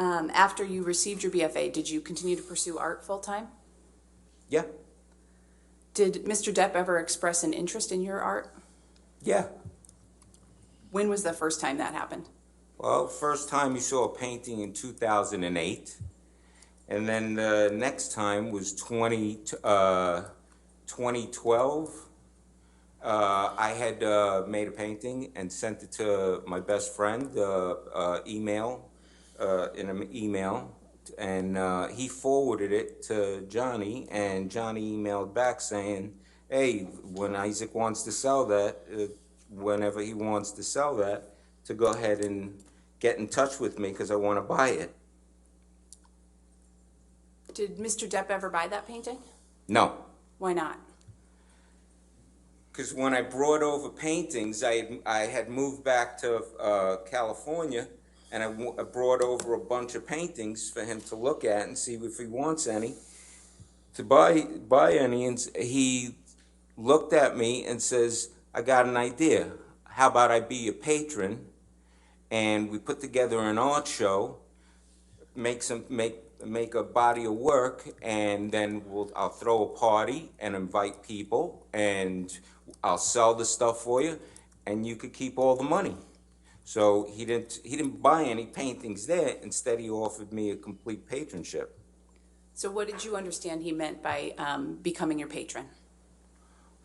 After you received your BFA, did you continue to pursue art full-time? Yeah. Did Mr. Depp ever express an interest in your art? Yeah. When was the first time that happened? Well, first time you saw a painting in 2008, and then the next time was 2012. I had made a painting and sent it to my best friend, in an email, and he forwarded it to Johnny, and Johnny emailed back saying, hey, when Isaac wants to sell that, whenever he wants to sell that, to go ahead and get in touch with me because I want to buy it. Did Mr. Depp ever buy that painting? No. Why not? Because when I brought over paintings, I had moved back to California, and I brought over a bunch of paintings for him to look at and see if he wants any, to buy any. And he looked at me and says, I got an idea. How about I be a patron, and we put together an art show, make a body of work, and then I'll throw a party and invite people, and I'll sell the stuff for you, and you could keep all the money. So he didn't buy any paintings there. Instead, he offered me a complete patronship. So what did you understand he meant by becoming your patron?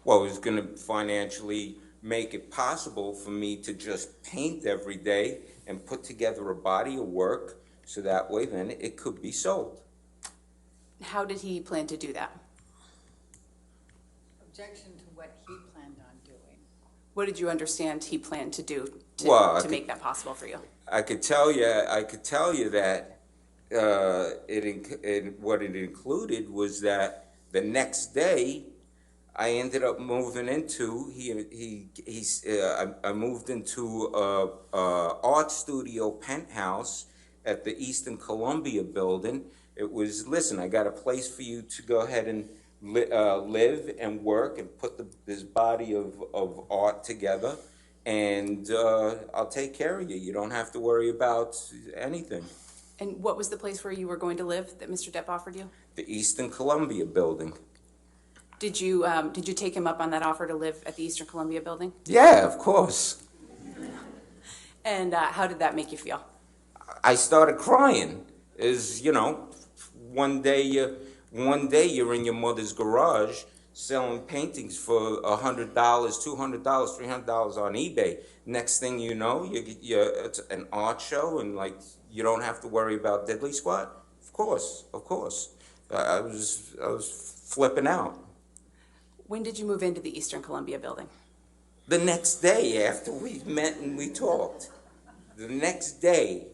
Well, it was going to financially make it possible for me to just paint every day and put together a body of work, so that way then it could be sold. How did he plan to do that? Objection to what he planned on doing. What did you understand he planned to do to make that possible for you? I could tell you that what it included was that the next day I ended up moving into I moved into a art studio penthouse at the Eastern Columbia building. It was, listen, I got a place for you to go ahead and live and work and put this body of art together, and I'll take care of you. You don't have to worry about anything. And what was the place where you were going to live that Mr. Depp offered you? The Eastern Columbia building. Did you take him up on that offer to live at the Eastern Columbia building? Yeah, of course. And how did that make you feel? I started crying. One day you're in your mother's garage selling paintings for $100, $200, $300 on eBay. Next thing you know, it's an art show, and like you don't have to worry about diddly squat. Of course. I was flipping out. When did you move into the Eastern Columbia building? The next day after we met and we talked. The next day,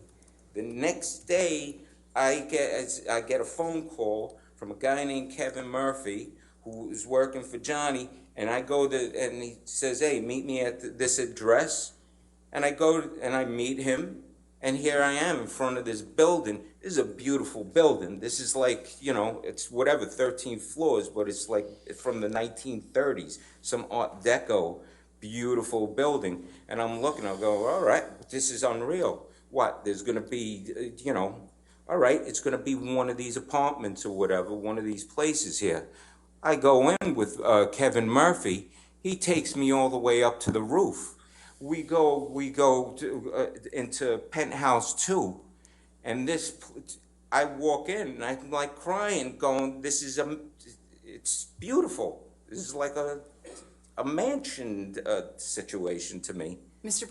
I get a phone call from a guy named Kevin Murphy who is working for Johnny, and and he says, hey, meet me at this address. And I go and I meet him, and here I am in front of this building. This is a beautiful building. This is like, it's whatever, 13 floors, but it's like from the 1930s, some Art Deco, beautiful building. And I'm looking, I'll go, all right, this is unreal. What, there's going to be, all right, it's going to be one of these apartments or whatever, one of these places here. I go in with Kevin Murphy. He takes me all the way up to the roof. We go into penthouse 2, and I walk in and I'm like crying, going, it's beautiful. This is like a mansion situation to me. Mr.